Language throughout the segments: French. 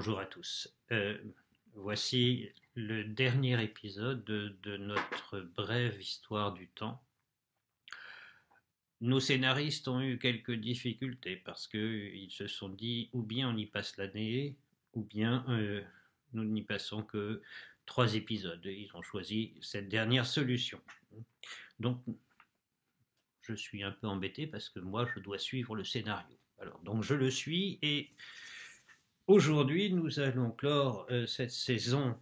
Bonjour à tous. Voici le dernier épisode de notre brève histoire du temps. Nos scénaristes ont eu quelques difficultés parce qu'ils se sont dit ou bien on y passe l'année ou bien nous n'y passons que 3 épisodes. Ils ont choisi cette dernière solution. Donc je suis un peu embêté parce que moi je dois suivre le scénario. Alors donc je le suis et aujourd'hui nous allons clore cette saison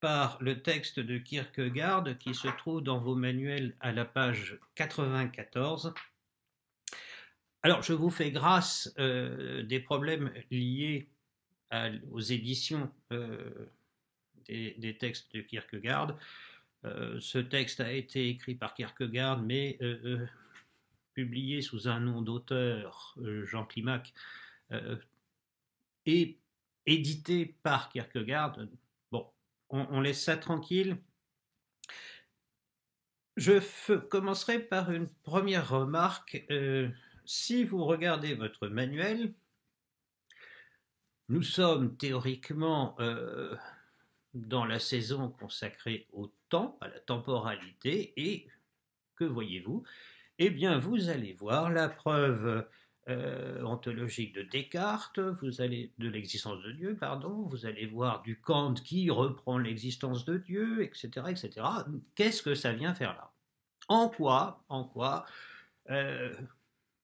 par le texte de Kierkegaard qui se trouve dans vos manuels à la page 94. Alors, je vous fais grâce des problèmes liés aux éditions des textes de Kierkegaard. Ce texte a été écrit par Kierkegaard, mais publié sous un nom d'auteur, Jean Climac, et édité par Kierkegaard. Bon, on laisse ça tranquille. Je commencerai par une première remarque. Si vous regardez votre manuel, nous sommes théoriquement dans la saison consacrée au temps, à la temporalité, et que voyez-vous? Eh bien, vous allez voir la preuve ontologique de Descartes, de l'existence de Dieu, pardon, vous allez voir du Kant qui reprend l'existence de Dieu, etc., etc. Qu'est-ce que ça vient faire là? En quoi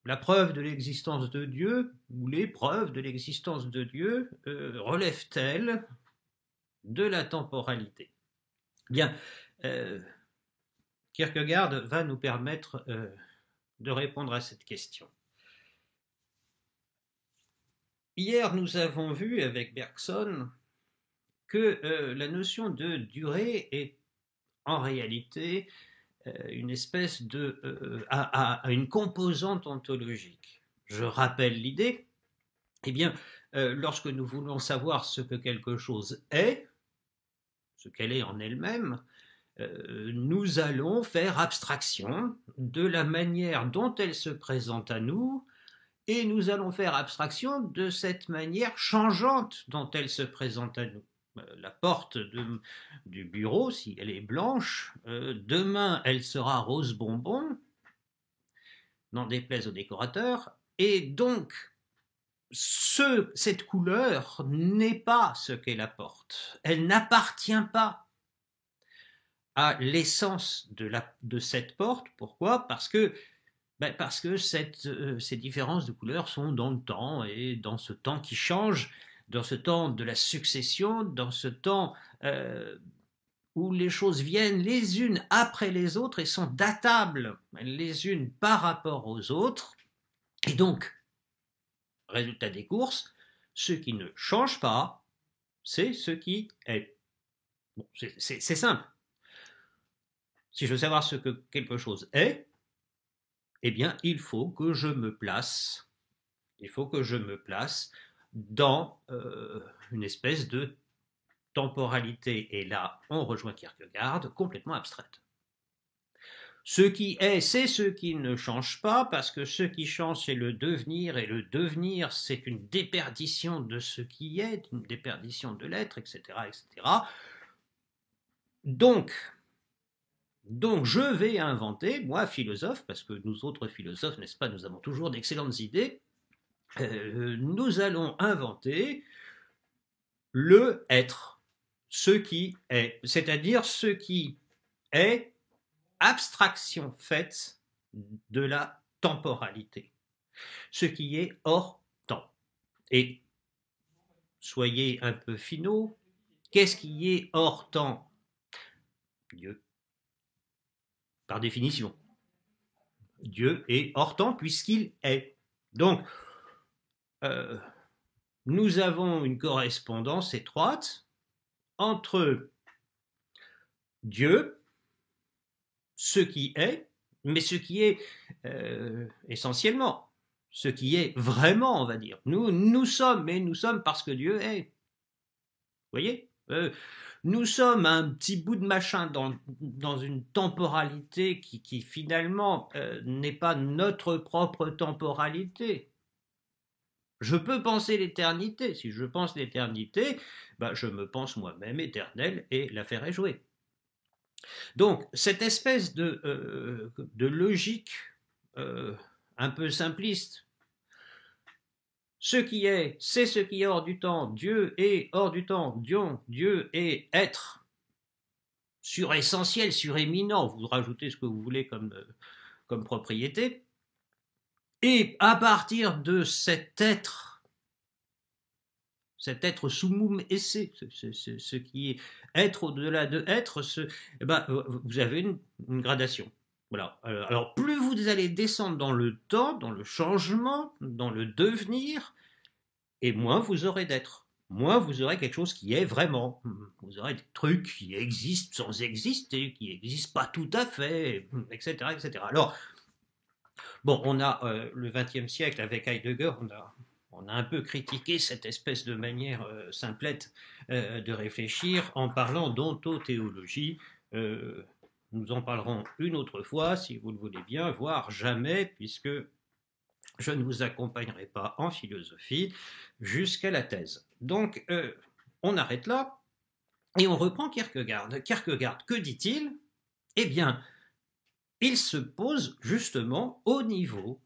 la preuve de l'existence de Dieu, ou les preuves de l'existence de Dieu, relèvent-elles de la temporalité? Bien, Kierkegaard va nous permettre de répondre à cette question. Hier, nous avons vu avec Bergson que la notion de durée est en réalité une espèce à une composante ontologique. Je rappelle l'idée. Eh bien, lorsque nous voulons savoir ce que quelque chose est, ce qu'elle est en elle-même, nous allons faire abstraction de la manière dont elle se présente à nous, et nous allons faire abstraction de cette manière changeante dont elle se présente à nous. La porte du bureau, si elle est blanche, demain elle sera rose bonbon, n'en déplaise au décorateur, et donc cette couleur n'est pas ce qu'est la porte. Elle n'appartient pas à l'essence de cette porte. Pourquoi? Parce que ces différences de couleurs sont dans le temps, et dans ce temps qui change, dans ce temps de la succession, dans ce temps où les choses viennent les unes après les autres et sont datables les unes par rapport aux autres. Et donc, résultat des courses, ce qui ne change pas, c'est ce qui est. Bon, c'est simple. Si je veux savoir ce que quelque chose est, eh bien, il faut que je me place dans une espèce de temporalité, et là, on rejoint Kierkegaard, complètement abstraite. Ce qui est, c'est ce qui ne change pas, parce que ce qui change, c'est le devenir, et le devenir, c'est une déperdition de ce qui est, une déperdition de l'être, etc., etc. Donc, je vais inventer, moi, philosophe, parce que nous autres philosophes, n'est-ce pas, nous avons toujours d'excellentes idées, nous allons inventer le être, ce qui est, c'est-à-dire ce qui est abstraction faite de la temporalité, ce qui est hors temps. Et soyez un peu finaux, qu'est-ce qui est hors temps? Dieu. Par définition. Dieu est hors temps puisqu'il est. Donc, nous avons une correspondance étroite entre Dieu, ce qui est, mais ce qui est essentiellement, ce qui est vraiment, on va dire. Nous sommes, mais nous sommes parce que Dieu est. Vous voyez, nous sommes un petit bout de machin dans une temporalité qui finalement n'est pas notre propre temporalité. Je peux penser l'éternité. Si je pense l'éternité, ben, je me pense moi-même éternel et l'affaire est jouée. Donc, cette espèce de logique un peu simpliste, ce qui est, c'est ce qui est hors du temps, Dieu est hors du temps, Dieu est être, suressentiel, suréminent, vous rajoutez ce que vous voulez comme propriété, et à partir de cet être summum esse, ce qui est être au-delà de être, eh ben, vous avez une gradation. Voilà. Alors plus vous allez descendre dans le temps, dans le changement, dans le devenir, et moins vous aurez d'être. Moins vous aurez quelque chose qui est vraiment. Vous aurez des trucs qui existent sans exister, qui n'existent pas tout à fait, etc., etc. Alors, bon, on a le XXe siècle avec Heidegger, on a un peu critiqué cette espèce de manière simplette de réfléchir en parlant d'ontothéologie. Nous en parlerons une autre fois, si vous le voulez bien, voire jamais, puisque je ne vous accompagnerai pas en philosophie jusqu'à la thèse. Donc, on arrête là et on reprend Kierkegaard. Kierkegaard, que dit-il? Eh bien, il se pose justement au niveau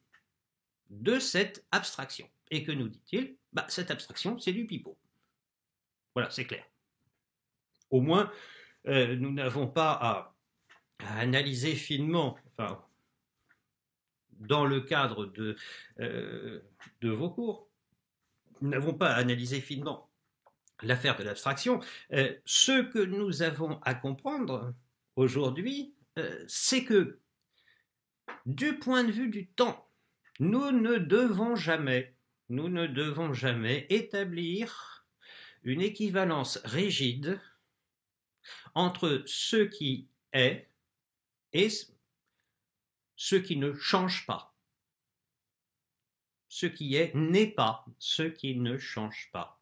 de cette abstraction. Et que nous dit-il? Bah, cette abstraction, c'est du pipeau. Voilà, c'est clair. Au moins, nous n'avons pas à analyser finement, enfin, dans le cadre de vos cours, nous n'avons pas à analyser finement l'affaire de l'abstraction. Ce que nous avons à comprendre aujourd'hui, c'est que du point de vue du temps, nous ne devons jamais établir une équivalence rigide entre ce qui est et ce qui ne change pas. Ce qui est n'est pas ce qui ne change pas.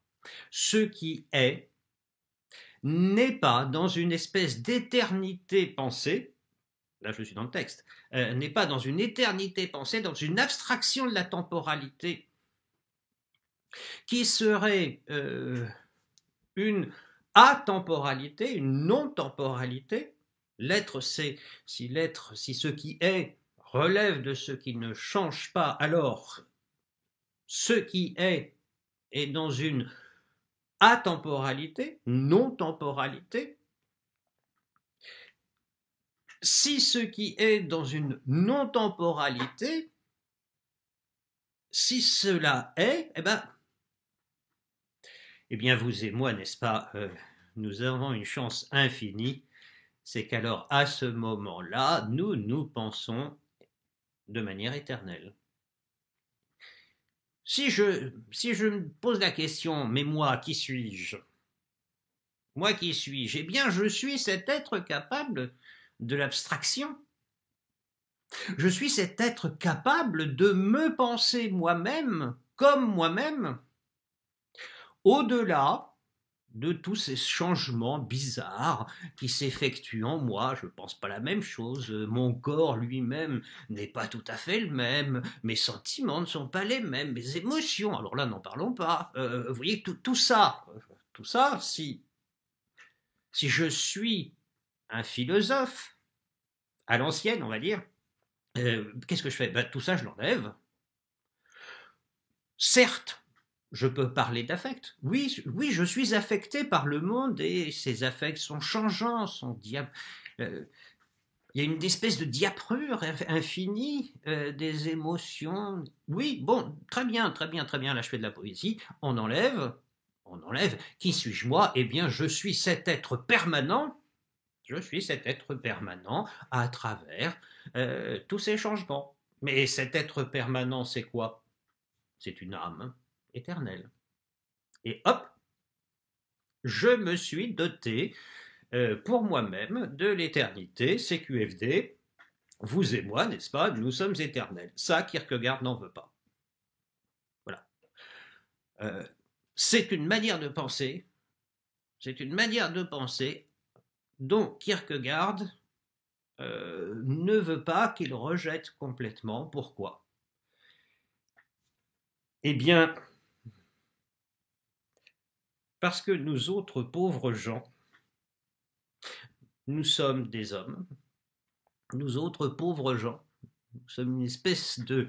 Ce qui est n'est pas dans une espèce d'éternité pensée, là je suis dans le texte, n'est pas dans une éternité pensée, dans une abstraction de la temporalité qui serait une atemporalité, une non-temporalité. L'être, c'est si ce qui est relève de ce qui ne change pas, alors ce qui est dans une atemporalité, non-temporalité. Si ce qui est dans une non-temporalité, si cela est, eh bien vous et moi, n'est-ce pas, nous avons une chance infinie, c'est qu'alors à ce moment-là, nous pensons de manière éternelle. Si je me pose la question, mais moi, qui suis-je? Moi, qui suis-je? Eh bien, je suis cet être capable de l'abstraction. Je suis cet être capable de me penser moi-même comme moi-même, au-delà de tous ces changements bizarres qui s'effectuent en moi. Je ne pense pas la même chose, mon corps lui-même n'est pas tout à fait le même, mes sentiments ne sont pas les mêmes, mes émotions, alors là n'en parlons pas. Vous voyez, tout ça, si je suis un philosophe, à l'ancienne on va dire, qu'est-ce que je fais? Tout ça je l'enlève. Certes, je peux parler d'affect. Oui, je suis affecté par le monde et ces affects sont changeants, il y a une espèce de diaprure infinie des émotions. Oui, bon, très bien, là je fais de la poésie, on enlève. Qui suis-je moi? Eh bien, je suis cet être permanent à travers tous ces changements. Mais cet être permanent, c'est quoi? C'est une âme éternelle. Et hop, je me suis doté pour moi-même de l'éternité, CQFD, vous et moi, n'est-ce pas, nous sommes éternels. Ça, Kierkegaard n'en veut pas. Voilà. C'est une manière de penser, dont Kierkegaard ne veut pas, qu'il rejette complètement. Pourquoi? Eh bien, Parce que nous autres pauvres gens, nous sommes des hommes, nous autres pauvres gens, nous sommes une espèce de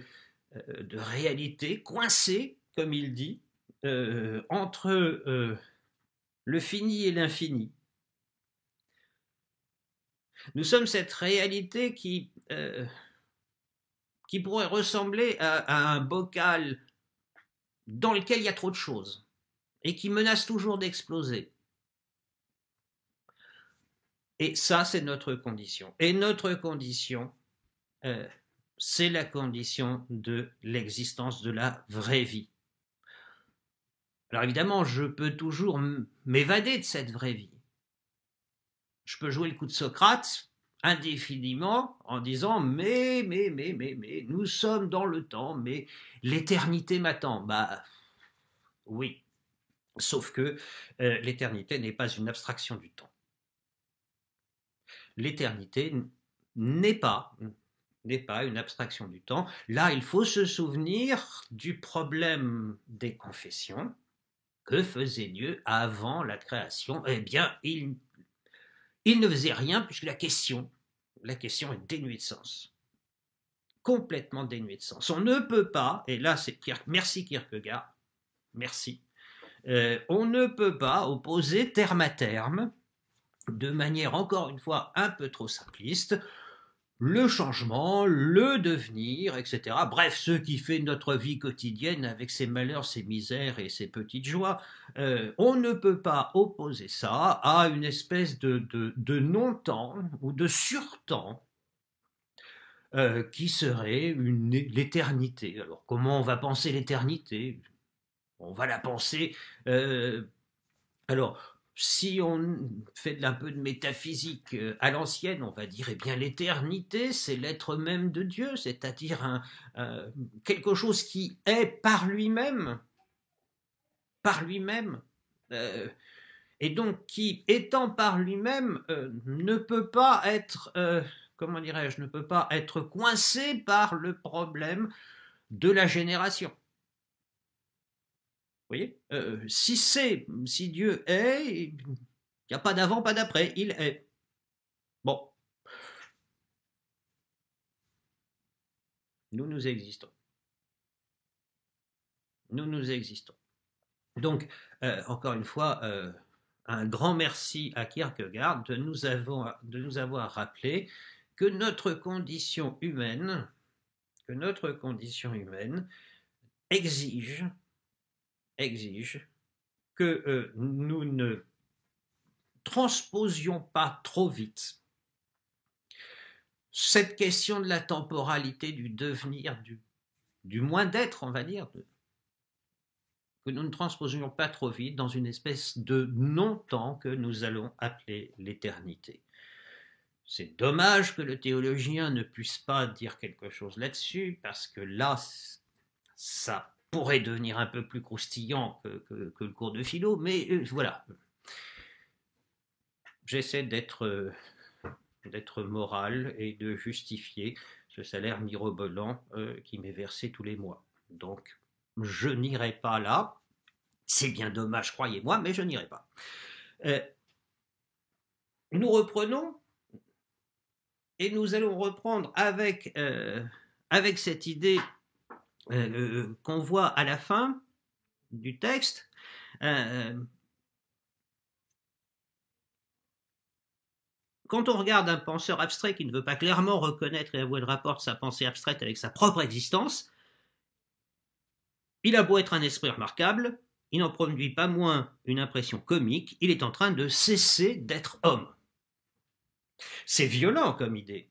réalité coincée, comme il dit, entre le fini et l'infini. Nous sommes cette réalité qui pourrait ressembler à un bocal dans lequel il y a trop de choses et qui menace toujours d'exploser. Et ça, c'est notre condition. Et notre condition, c'est la condition de l'existence de la vraie vie. Alors évidemment, je peux toujours m'évader de cette vraie vie. Je peux jouer le coup de Socrate indéfiniment en disant mais, nous sommes dans le temps, mais l'éternité m'attend. Bah oui, sauf que l'éternité n'est pas une abstraction du temps. L'éternité n'est pas une abstraction du temps. Là, il faut se souvenir du problème des confessions. Que faisait Dieu avant la création? Eh bien, il ne faisait rien puisque la question est dénuée de sens. Complètement dénuée de sens. On ne peut pas, et là, merci Kierkegaard, merci, on ne peut pas opposer terme à terme, de manière encore une fois un peu trop simpliste, le changement, le devenir, etc. Bref, ce qui fait notre vie quotidienne avec ses malheurs, ses misères et ses petites joies, on ne peut pas opposer ça à une espèce de non-temps ou de sur-temps qui serait l'éternité. Alors, comment on va penser l'éternité? On va la penser... alors, si on fait un peu de métaphysique à l'ancienne, on va dire, eh bien, l'éternité, c'est l'être même de Dieu, c'est-à-dire quelque chose qui est par lui-même, et donc qui, étant par lui-même, ne peut pas être, comment dirais-je, ne peut pas être coincé par le problème de la génération. Vous voyez, si Dieu est, il n'y a pas d'avant, pas d'après, il est. Bon. Nous existons. Nous existons. Donc, encore une fois, un grand merci à Kierkegaard de nous avoir rappelé que notre condition humaine exige que nous ne transposions pas trop vite cette question de la temporalité, du devenir, du moins d'être, on va dire, que nous ne transposions pas trop vite dans une espèce de non-temps que nous allons appeler l'éternité. C'est dommage que le théologien ne puisse pas dire quelque chose là-dessus, parce que là, ça pourrait devenir un peu plus croustillant que le cours de philo, mais voilà. J'essaie d'être moral et de justifier ce salaire mirobolant qui m'est versé tous les mois. Donc, je n'irai pas là. C'est bien dommage, croyez-moi, mais je n'irai pas. Nous reprenons et nous allons reprendre avec cette idée qu'on voit à la fin du texte. Quand on regarde un penseur abstrait qui ne veut pas clairement reconnaître et avouer le rapport de sa pensée abstraite avec sa propre existence, il a beau être un esprit remarquable, il n'en produit pas moins une impression comique, il est en train de cesser d'être homme. C'est violent comme idée.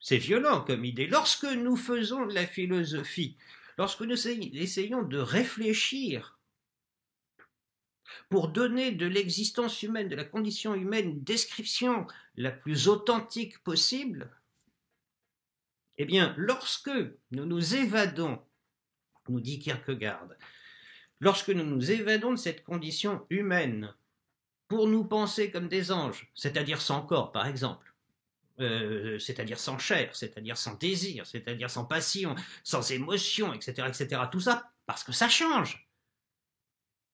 C'est violent comme idée. Lorsque nous faisons de la philosophie, lorsque nous essayons de réfléchir pour donner de l'existence humaine, de la condition humaine, une description la plus authentique possible, eh bien, lorsque nous nous évadons, nous dit Kierkegaard, lorsque nous nous évadons de cette condition humaine pour nous penser comme des anges, c'est-à-dire sans corps, par exemple, c'est-à-dire sans chair, c'est-à-dire sans désir, c'est-à-dire sans passion, sans émotion, etc., tout ça, parce que ça change.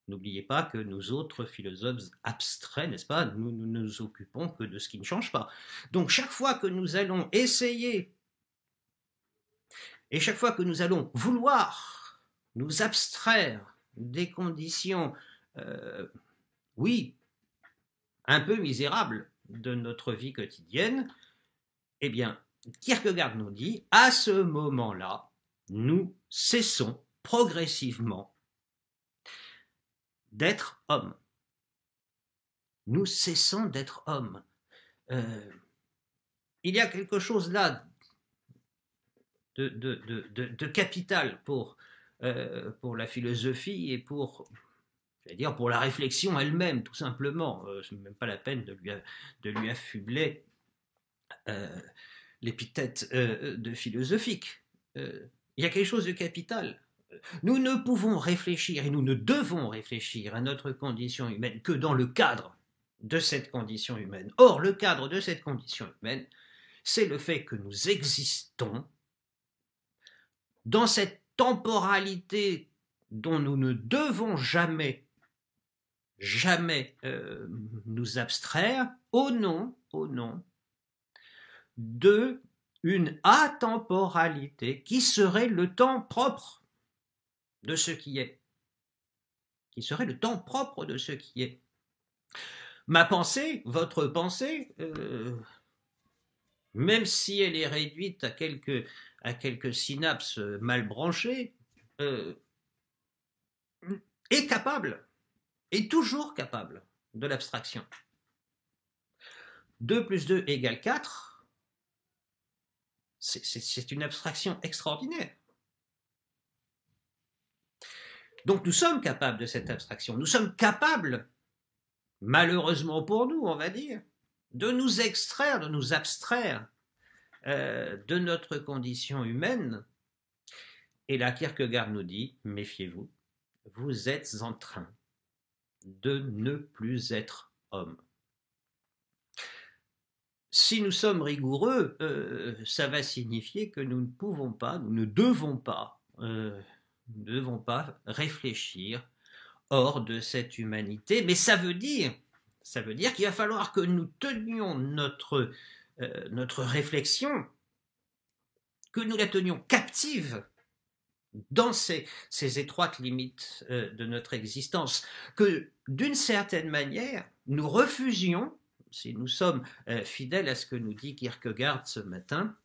N'oubliez pas que nous autres philosophes abstraits, n'est-ce pas, nous ne nous occupons que de ce qui ne change pas. Donc chaque fois que nous allons essayer, et chaque fois que nous allons vouloir nous abstraire des conditions, oui, un peu misérables de notre vie quotidienne, eh bien, Kierkegaard nous dit, à ce moment-là, nous cessons progressivement d'être hommes. Nous cessons d'être hommes. Il y a quelque chose là de capital pour la philosophie et pour la réflexion elle-même, tout simplement. Ce n'est même pas la peine de lui affubler l'épithète de philosophique. Il y a quelque chose de capital. Nous ne pouvons réfléchir et nous ne devons réfléchir à notre condition humaine que dans le cadre de cette condition humaine. Or, le cadre de cette condition humaine, c'est le fait que nous existons dans cette temporalité dont nous ne devons jamais nous abstraire au nom de une atemporalité qui serait le temps propre de ce qui est. Qui serait le temps propre de ce qui est. Ma pensée, votre pensée, même si elle est réduite à quelques synapses mal branchées, est capable, est toujours capable de l'abstraction. 2 plus 2 égale 4, c'est une abstraction extraordinaire. Donc nous sommes capables de cette abstraction, nous sommes capables, malheureusement pour nous, on va dire, de nous extraire, de nous abstraire de notre condition humaine. Et là, Kierkegaard nous dit, méfiez-vous, vous êtes en train de ne plus être homme. Si nous sommes rigoureux, ça va signifier que nous ne pouvons pas, nous ne devons pas réfléchir hors de cette humanité, mais ça veut dire qu'il va falloir que nous tenions notre réflexion, que nous la tenions captive dans ces étroites limites de notre existence, que d'une certaine manière, nous refusions, si nous sommes fidèles à ce que nous dit Kierkegaard ce matin,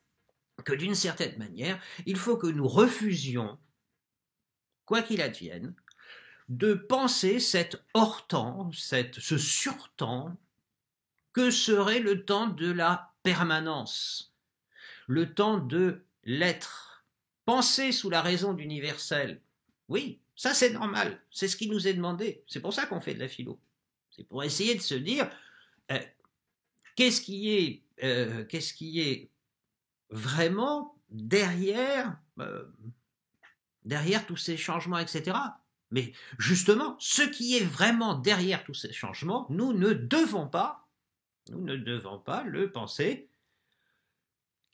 que d'une certaine manière, il faut que nous refusions, quoi qu'il advienne, de penser cet hors-temps, ce sur-temps, que serait le temps de la permanence, le temps de l'être. Penser sous la raison d'universel, oui, ça c'est normal, c'est ce qui nous est demandé, c'est pour ça qu'on fait de la philo. C'est pour essayer de se dire, qu'est-ce qui est vraiment derrière tous ces changements, etc. Mais justement, ce qui est vraiment derrière tous ces changements, nous ne devons pas le penser.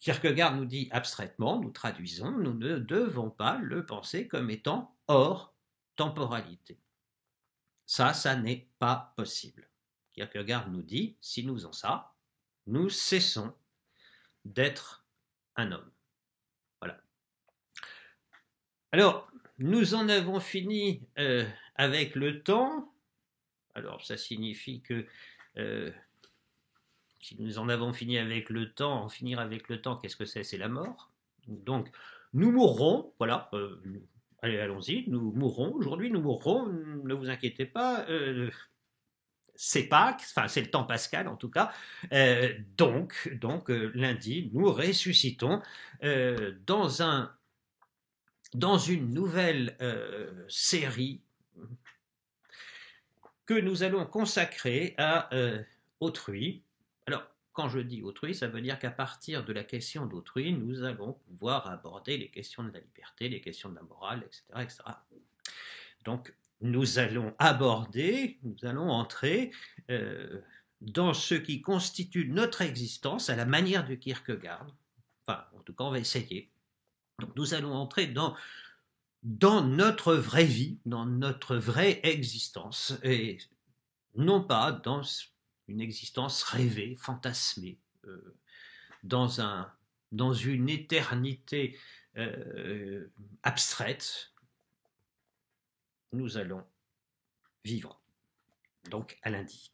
Kierkegaard nous dit abstraitement, nous traduisons, nous ne devons pas le penser comme étant hors temporalité. Ça n'est pas possible. Kierkegaard nous dit, si nous faisons ça, nous cessons d'être un homme. Voilà. Alors, nous en avons fini avec le temps. Alors, ça signifie que si nous en avons fini avec le temps, en finir avec le temps, qu'est-ce que c'est ? C'est la mort. Donc, nous mourrons, voilà, allez, allons-y, nous mourrons, aujourd'hui nous mourrons, ne vous inquiétez pas, c'est Pâques, enfin c'est le temps pascal en tout cas, donc lundi, nous ressuscitons dans une nouvelle série que nous allons consacrer à autrui. Alors, quand je dis autrui, ça veut dire qu'à partir de la question d'autrui, nous allons pouvoir aborder les questions de la liberté, les questions de la morale, etc. etc. Donc, nous allons entrer dans ce qui constitue notre existence à la manière de Kierkegaard. Enfin, en tout cas, on va essayer. Donc, nous allons entrer dans dans notre vraie vie, dans notre vraie existence, et non pas dans une existence rêvée, fantasmée, dans, dans une éternité abstraite. Nous allons vivre. Donc à lundi.